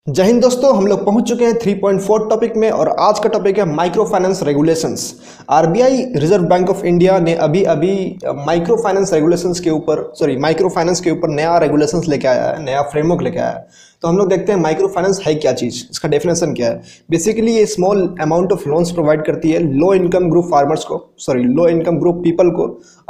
जय हिंद दोस्तों, हम लोग पहुंच चुके हैं 3.4 टॉपिक में और आज का टॉपिक है micro finance regulations. RBI reserve bank of India ने अभी अभी माइक्रो फाइनेंस रेगुलेशंस के ऊपर माइक्रो फाइनेंस के ऊपर नया रेगुलेशंस लेके आया है, नया फ्रेमवर्क लेके आया है। तो हम लोग देखते हैं माइक्रो फाइनेंस है क्या चीज़, इसका डेफिनेशन क्या है। बेसिकली ये small amount of loans provide करती है लो इनकम ग्रुप फार्मर्स को, लो इनकम ग्रुप पीपल को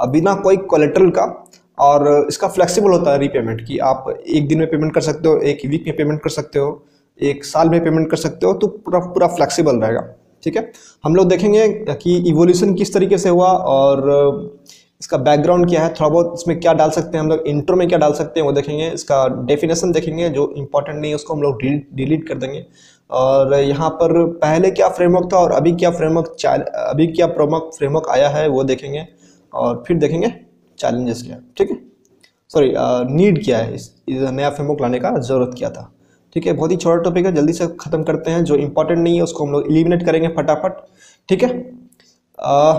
बिना कोई कोलेट्रल का। और इसका फ्लेक्सिबल होता है रीपेमेंट की, आप एक दिन में पेमेंट कर सकते हो, एक वीक में पेमेंट कर सकते हो, एक साल में पेमेंट कर सकते हो, तो पूरा पूरा फ्लेक्सिबल रहेगा। ठीक है, हम लोग देखेंगे कि इवोल्यूशन किस तरीके से हुआ और इसका बैकग्राउंड क्या है, थोड़ा बहुत इसमें क्या डाल सकते हैं हम लोग, इंट्रो में क्या डाल सकते हैं वो देखेंगे, इसका डेफिनेशन देखेंगे, जो इंपॉर्टेंट नहीं है उसको हम लोग डिलीट कर देंगे। और यहाँ पर पहले क्या फ्रेमवर्क था और अभी क्या प्रमुख फ्रेमवर्क आया है वो देखेंगे और फिर देखेंगे चैलेंजेस क्या है। ठीक है, नीड क्या है, इस नया फ्रेमवर्क लाने का जरूरत क्या था। ठीक है, बहुत ही छोटा टॉपिक है, जल्दी से खत्म करते हैं। जो इंपॉर्टेंट नहीं है उसको हम लोग एलिमिनेट करेंगे फटाफट। ठीक है,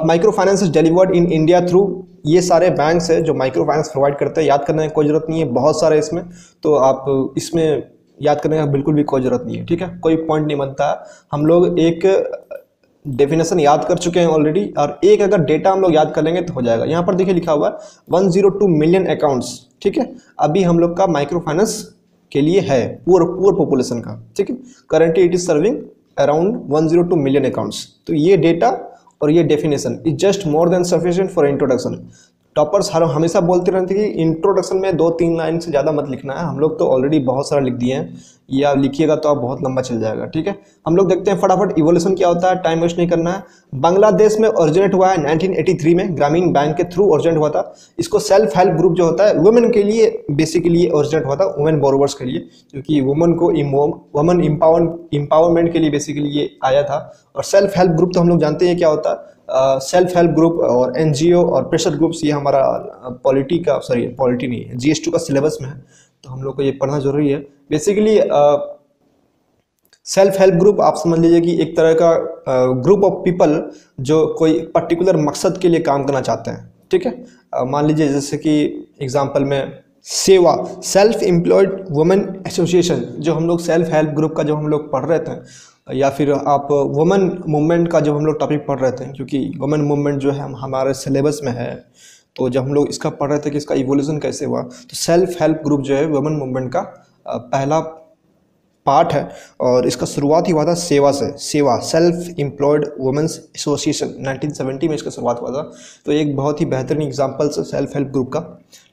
micro finance is delivered in India through, ये सारे बैंक्स है जो माइक्रो फाइनेंस प्रोवाइड करते हैं। याद करने की कोई जरूरत नहीं है, बहुत सारे इसमें, तो आप इसमें याद करने का बिल्कुल भी कोई जरूरत नहीं है। ठीक है, कोई पॉइंट नहीं बनता है। हम लोग एक डेफिनेशन याद कर चुके हैं ऑलरेडी, और एक अगर डेटा हम लोग याद कर लेंगे तो हो जाएगा। यहाँ पर देखिए लिखा हुआ है 102 मिलियन अकाउंट्स। ठीक है, अभी हम लोग का माइक्रो फाइनेंस के लिए है पुअर पॉपुलेशन का। ठीक है, currently it is serving around 102 million accounts. तो ये डेटा और ये definition is just more than sufficient for introduction. Toppers हमेशा बोलते रहते हैं कि इंट्रोडक्शन में 2-3 लाइन से ज़्यादा मत लिखना है। हम लोग तो ऑलरेडी बहुत सारा लिख दिए हैं, ये आप लिखिएगा तो आप बहुत लंबा चल जाएगा। ठीक है, हम लोग देखते हैं फटाफट इवोल्यूशन क्या होता है, टाइम वेस्ट नहीं करना है। बांग्लादेश में ओरिजिनेट हुआ है 1983 में, ग्रामीण बैंक के थ्रू ओरिजिनेट हुआ था। इसको सेल्फ हेल्प ग्रुप जो होता है वुमेन के लिए बेसिकली ओरिजिनेट हुआ था, वुमेन बोरोवर्स के लिए, क्योंकि वुमेन को वुमेन एम्पावरमेंट के लिए बेसिकली ये आया था। और सेल्फ हेल्प ग्रुप तो हम लोग जानते हैं क्या होता है। सेल्फ हेल्प ग्रुप और एनजीओ और प्रेशर ग्रुप्स, ये हमारा पॉलिटी नहीं है, GS2 का सिलेबस में है, तो हम लोग को ये पढ़ना जरूरी है। बेसिकली सेल्फ हेल्प ग्रुप आप समझ लीजिए कि एक तरह का ग्रुप ऑफ पीपल जो कोई पर्टिकुलर मकसद के लिए काम करना चाहते हैं। ठीक है, मान लीजिए जैसे कि एग्जांपल में सेवा, सेल्फ एम्प्लॉयड वुमेन एसोसिएशन, जो हम लोग सेल्फ हेल्प ग्रुप का जो हम लोग पढ़ रहे थे, या फिर आप वुमेन मूवमेंट का जब हम लोग टॉपिक पढ़ रहे थे, क्योंकि वुमेन मूवमेंट जो है हमारे सिलेबस में है, तो जब हम लोग इसका पढ़ रहे थे कि इसका इवोल्यूशन कैसे हुआ, तो सेल्फ हेल्प ग्रुप जो है वुमेन मूवमेंट का पहला पार्ट है। और इसका शुरुआत ही हुआ था सेवा से, सेल्फ एम्प्लॉयड वुमेन्स एसोसिएशन 1970 में इसका शुरुआत हुआ था। तो एक बहुत ही बेहतरीन एग्जांपल है सेल्फ हेल्प ग्रुप का।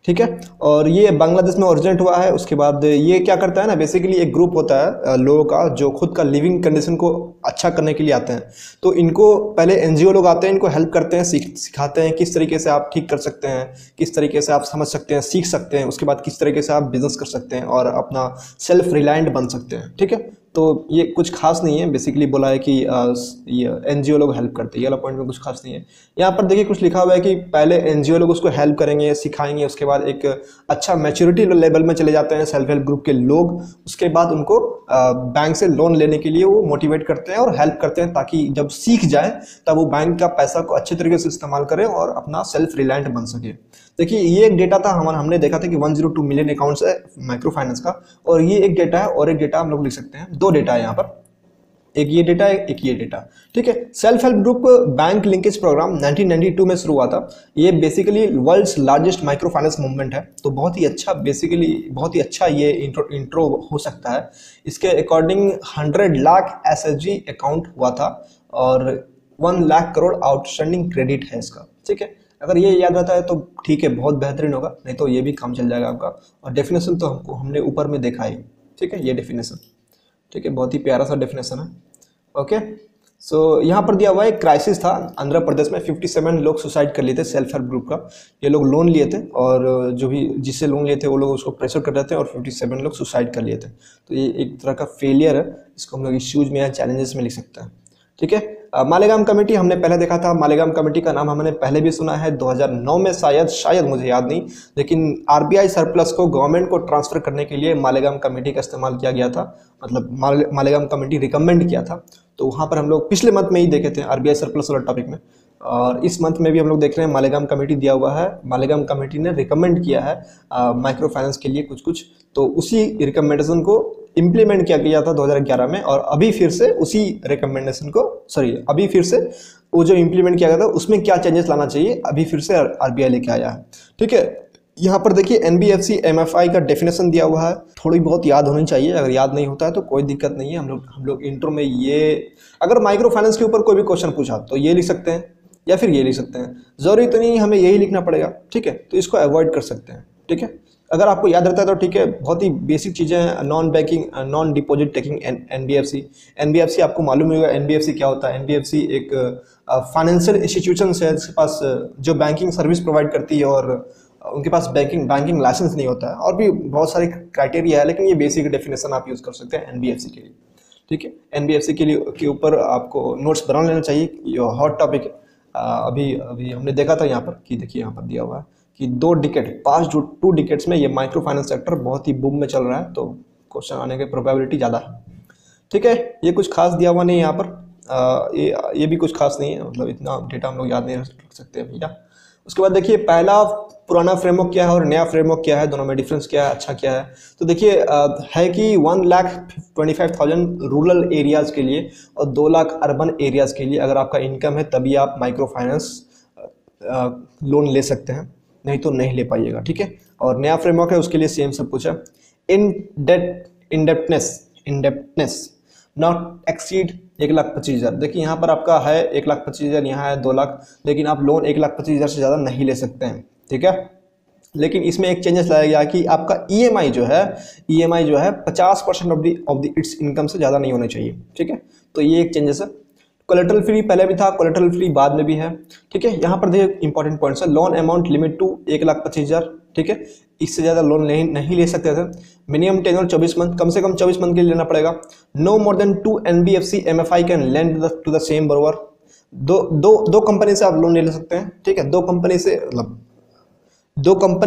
ठीक है, और ये बांग्लादेश में ओरिजिनेट हुआ है। उसके बाद ये क्या करता है ना, बेसिकली एक ग्रुप होता है लोगों का जो खुद का लिविंग कंडीशन को अच्छा करने के लिए आते हैं। तो इनको पहले एनजीओ लोग आते हैं, इनको हेल्प करते हैं, सिखाते हैं किस तरीके से आप ठीक कर सकते हैं, किस तरीके से आप समझ सकते हैं, सीख सकते हैं। उसके बाद किस तरीके से आप बिजनेस कर सकते हैं और अपना सेल्फ रिलायंट बन सकते हैं। ठीक है, तो ये कुछ खास नहीं है, बेसिकली बोला है कि ये एनजीओ लोग हेल्प करते हैं, ये वाला पॉइंट में कुछ खास नहीं है। यहाँ पर देखिए कुछ लिखा हुआ है कि पहले एनजीओ लोग उसको हेल्प करेंगे, सिखाएंगे, उसके बाद एक अच्छा मैच्योरिटी लेवल में चले जाते हैं सेल्फ हेल्प ग्रुप के लोग। उसके बाद उनको बैंक से लोन लेने के लिए वो मोटिवेट करते हैं और हेल्प करते हैं, ताकि जब सीख जाए तब वो बैंक का पैसा को अच्छे तरीके से इस्तेमाल करें और अपना सेल्फ रिलायंट बन सके। देखिए ये एक डेटा था हमने देखा था कि 102 मिलियन अकाउंट्स है माइक्रो फाइनेंस का, और ये एक डेटा है, और एक डेटा हम लोग लिख सकते हैं, 2 डेटा है यहाँ पर, एक ये डेटा एक ये डेटा। ठीक है, self help group bank linkage programme 1992 में शुरू हुआ था। ये basically world's largest micro finance movement है, तो बहुत ही अच्छा ये इंट्रो हो सकता है। इसके अकॉर्डिंग 100 लाख SHG अकाउंट हुआ था और 1 लाख करोड़ आउटस्टैंडिंग क्रेडिट है इसका। ठीक है, अगर ये याद रहता है तो ठीक है, बहुत बेहतरीन होगा, नहीं तो ये भी काम चल जाएगा आपका। और डेफिनेशन तो हमने ऊपर में देखा ही। ठीक है, ये डेफिनेशन, ठीक है, बहुत ही प्यारा सा डेफिनेशन है। ओके, सो यहाँ पर दिया हुआ एक क्राइसिस था आंध्र प्रदेश में, 57 लोग सुसाइड कर लिए थे सेल्फ हेल्प ग्रुप का। ये लोग लोन लिए थे और जो भी जिससे लोन लिए थे वो लोग उसको प्रेशर कर रहे थे और 57 लोग सुसाइड कर लिए थे। तो ये एक तरह का फेलियर है, इसको हम लोग इश्यूज में या चैलेंजेस में लिख सकते हैं। ठीक है, मालेगाम कमेटी हमने पहले देखा था। मालेगाम कमेटी का नाम हमने पहले भी सुना है, 2009 में शायद मुझे याद नहीं, लेकिन आरबीआई सरप्लस को गवर्नमेंट को ट्रांसफर करने के लिए मालेगाम कमेटी का इस्तेमाल किया गया था, मतलब मालेगाम कमेटी रिकमेंड किया था। तो वहाँ पर हम लोग पिछले मंथ में ही देखे थे आरबीआई सरप्लस वाला टॉपिक में, और इस मंथ में भी हम लोग देख रहे हैं मालेगाम कमेटी दिया हुआ है। मालेगाम कमेटी ने रिकमेंड किया है माइक्रो फाइनेंस के लिए कुछ, तो उसी रिकमेंडेशन को इम्प्लीमेंट किया गया था 2011 में, और अभी फिर से उसी रिकमेंडेशन को अभी फिर से वो जो इम्प्लीमेंट किया गया था उसमें क्या चेंजेस लाना चाहिए अभी फिर से आरबीआई लेके आया है। ठीक है, यहाँ पर देखिए एनबीएफसी एमएफआई का डेफिनेशन दिया हुआ है, थोड़ी बहुत याद होनी चाहिए, अगर याद नहीं होता है तो कोई दिक्कत नहीं है। हम लोग इंट्रो में ये, अगर माइक्रो फाइनेंस के ऊपर कोई भी क्वेश्चन पूछा तो ये लिख सकते हैं या फिर ये लिख सकते हैं, जरूरी तो नहीं हमें यही लिखना पड़ेगा। ठीक है, तो इसको अवॉइड कर सकते हैं। ठीक है, अगर आपको याद रहता है तो ठीक है, बहुत ही बेसिक चीज़ें हैं। Non banking non deposit taking NBFC आपको मालूम होगा एनबीएफसी क्या होता है। एनबीएफसी एक फाइनेंशियल इंस्टीट्यूशन है जिसके पास जो बैंकिंग सर्विस प्रोवाइड करती है और उनके पास बैंकिंग लाइसेंस नहीं होता है, और भी बहुत सारे क्राइटेरिया है, लेकिन ये बेसिक डेफिनेशन आप यूज़ कर सकते हैं एनबीएफसी के लिए। ठीक है, एनबीएफसी के ऊपर आपको नोट्स बना लेना चाहिए, ये हॉट टॉपिक है। अभी अभी हमने देखा था यहाँ पर कि देखिए यहाँ पर दिया हुआ है कि 2 डिकेट्स में ये माइक्रो फाइनेंस सेक्टर बहुत ही बूम में चल रहा है, तो क्वेश्चन आने की प्रोबेबिलिटी ज़्यादा है। ठीक है, ये कुछ खास दिया हुआ नहीं है यहाँ पर, ये भी कुछ खास नहीं है, मतलब इतना डेटा हम लोग याद नहीं रख सकते भैया। उसके बाद देखिए पहला पुराना फ्रेमवर्क क्या है और नया फ्रेमवर्क क्या है, दोनों में डिफरेंस क्या है, अच्छा क्या है। तो देखिए है कि 1,25,000 रूरल एरियाज़ के लिए और 2 लाख अर्बन एरियाज़ के लिए अगर आपका इनकम है तभी आप माइक्रो फाइनेंस लोन ले सकते हैं, नहीं तो नहीं ले पाइएगा। ठीक है, और नया फ्रेमवर्क है उसके लिए सेम सब कुछ है। Indebtedness not exceed 1,25,000। देखिए यहाँ पर आपका है 1,25,000, यहाँ है 2 लाख, लेकिन आप लोन 1,25,000 से ज़्यादा नहीं ले सकते हैं। ठीक है, लेकिन इसमें एक चेंजेस लाया गया कि आपका ईएमआई जो है 50% ऑफ द इट्स इनकम से ज़्यादा नहीं होना चाहिए। ठीक है, तो ये एक चेंजेस है। कोलेटरल फ्री पहले भी था, कोलेटरल फ्री बाद में भी है। ठीक है, यहाँ पर देखिए इंपॉर्टेंट पॉइंट्स है। Loan amount limit to 1,25,000। ठीक है, इससे ज़्यादा लोन नहीं ले सकते थे। मिनिमम टेन्योर 24 मंथ, कम से कम 24 मंथ के लिए लेना पड़ेगा। No more than 2 NBFC MFI can lend to the same borrower. दो कंपनी से आप लोन ले सकते हैं। ठीक है, दो कंपनी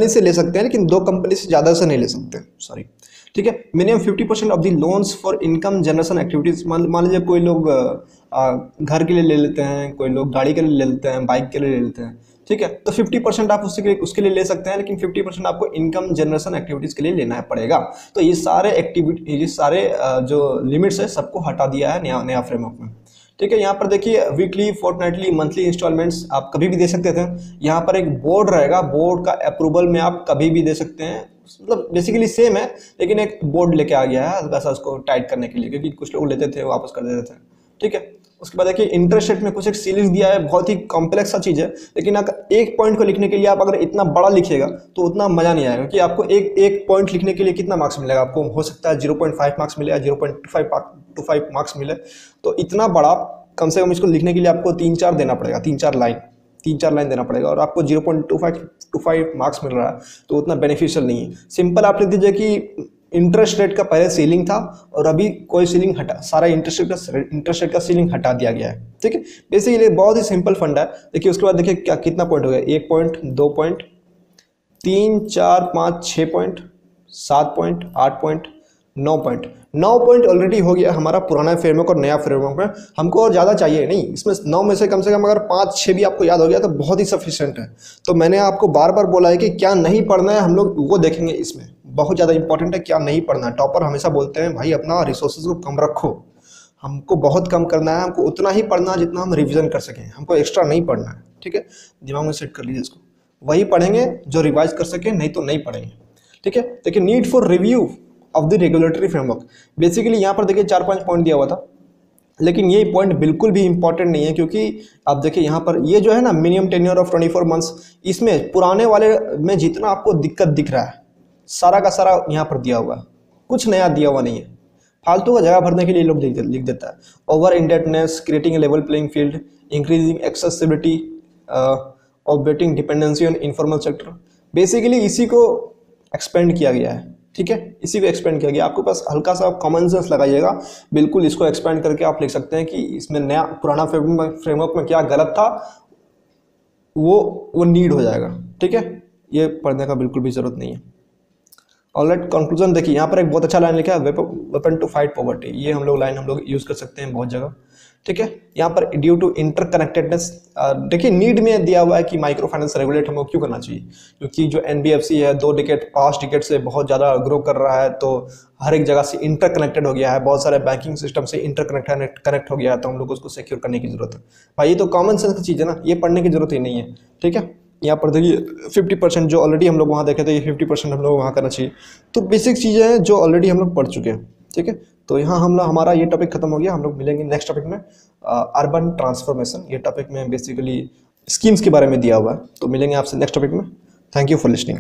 से ले सकते हैं, लेकिन 2 कंपनी से ज़्यादा से नहीं ले सकते, सॉरी। ठीक है, minimum 50% of the loans for income generation activities. मान लीजिए कोई लोग घर के लिए ले लेते हैं, कोई लोग गाड़ी के लिए ले लेते हैं, बाइक के लिए ले लेते हैं। ठीक है, तो 50% आप उसके लिए ले सकते हैं, लेकिन 50% आपको इनकम जनरेशन एक्टिविटीज़ के लिए लेना पड़ेगा। तो ये सारे जो लिमिट्स है सबको हटा दिया है नया फ्रेमवर्क में। ठीक है, यहाँ पर देखिए वीकली, फोर्टनाइटली, मंथली इंस्टॉलमेंट्स आप कभी भी दे सकते थे। यहाँ पर एक बोर्ड रहेगा, बोर्ड का अप्रूवल में आप कभी भी दे सकते हैं। मतलब बेसिकली सेम है, लेकिन एक बोर्ड लेके आ गया है वैसा उसको टाइट करने के लिए, क्योंकि कुछ लोग लेते थे वापस कर देते थे। ठीक है, उसके बाद देखिए इंटरेस्ट रेट में कुछ एक सीरीज दिया है, बहुत ही कॉम्प्लेक्स सा चीज़ है, लेकिन अगर एक पॉइंट को लिखने के लिए आप अगर इतना बड़ा लिखिएगा तो उतना मज़ा नहीं आएगा। कि आपको एक पॉइंट लिखने के लिए कितना मार्क्स मिलेगा आपको, हो सकता है 0.5 मार्क्स मिले या 0.25 मार्क्स मिले। तो इतना बड़ा कम से कम इसको लिखने के लिए आपको 3-4 देना पड़ेगा, 3-4 लाइन देना पड़ेगा, और आपको 0.25 मार्क्स मिल रहा है, तो उतना बेनिफिशियल नहीं है। सिंपल आप लिख दीजिए कि इंटरेस्ट रेट का पहले सीलिंग था और अभी कोई सीलिंग हटा, सारा इंटरेस्ट रेट का सीलिंग हटा दिया गया है। ठीक है, बेसिकली बहुत ही सिंपल फंड है। देखिए उसके बाद देखिए कितना पॉइंट हो गया, 1 point, 2 point, 3, 4, 5, 6 point, 7 point, 8 point, 9 point. 9 point already हो गया हमारा पुराना फ्रेमवर्क और नया फ्रेमवर्क में। हमको और ज़्यादा चाहिए नहीं, इसमें 9 में से कम अगर 5-6 भी आपको याद हो गया तो बहुत ही सफिशिएंट है। तो मैंने आपको बार बार बोला है कि क्या नहीं पढ़ना है, हम लोग वो देखेंगे। इसमें बहुत ज़्यादा इंपॉर्टेंट है क्या नहीं पढ़ना है। टॉपर हमेशा बोलते हैं भाई अपना रिसोर्सेज को कम रखो, हमको बहुत कम करना है, हमको उतना ही पढ़ना है जितना हम रिविजन कर सकें, हमको एक्स्ट्रा नहीं पढ़ना है। ठीक है, दिमाग में सेट कर लीजिए इसको, वही पढ़ेंगे जो रिवाइज कर सकें, नहीं तो नहीं पढ़ेंगे। ठीक है, देखिए need for review of the regulatory framework. Basically यहाँ पर देखिए 4-5 पॉइंट दिया हुआ था, लेकिन ये पॉइंट बिल्कुल भी इंपॉर्टेंट नहीं है, क्योंकि आप देखिए यहाँ पर ये जो है ना मिनिमम टेन्योर ऑफ 24 मंथ्स, इसमें पुराने वाले में जितना आपको दिक्कत दिख रहा है सारा का सारा यहाँ पर दिया हुआ है, कुछ नया दिया हुआ नहीं है। फालतू का जगह भरने के लिए लोग लिख देता है। Over indebtedness, creating a level playing field, increasing accessibility, operating dependency on informal sector. Basically इसी को एक्सपेंड किया गया है। ठीक है, इसी को एक्सपेंड किया गया। आपके पास हल्का सा कॉमन सेंस लगाइएगा, बिल्कुल इसको एक्सपेंड करके आप लिख सकते हैं कि इसमें नया पुराना फ्रेमवर्क में क्या गलत था, वो नीड हो जाएगा। ठीक है, ये पढ़ने का बिल्कुल भी ज़रूरत नहीं है। ऑलराइट, कंक्लूजन देखिए यहाँ पर एक बहुत अच्छा लाइन लिखा है, वेपन टू फाइट पॉवर्टी। ये लाइन हम लोग यूज कर सकते हैं बहुत जगह, ठीक है। यहाँ पर ड्यू टू इंटरकनेक्टेडनेस, देखिए नीड में दिया हुआ है कि माइक्रो फाइनेंस रेगुलेट हमको क्यों करना चाहिए, क्योंकि जो एनबीएफसी है 5 डिकेट से बहुत ज़्यादा ग्रो कर रहा है, तो हर एक जगह से इंटरकनेक्टेड हो गया है, बहुत सारे बैंकिंग सिस्टम से कनेक्ट हो गया है, तो हम लोग उसको सिक्योर करने की जरूरत है। भाई ये तो कॉमन सेंस की चीज़ है ना, ये पढ़ने की जरूरत ही नहीं है, ठीक है। यहाँ पर देखिए 50% जो ऑलरेडी हम लोग वहाँ देखे थे, ये 50% हम लोग वहाँ करना चाहिए। तो बेसिक चीज़ें हैं जो ऑलरेडी हम लोग पढ़ चुके हैं, ठीक है। तो यहाँ हमारा ये टॉपिक खत्म हो गया। हम लोग मिलेंगे नेक्स्ट टॉपिक में, अर्बन ट्रांसफॉर्मेशन। ये टॉपिक में बेसिकली स्कीम्स के बारे में दिया हुआ है। तो मिलेंगे आपसे नेक्स्ट टॉपिक में। Thank you for listening.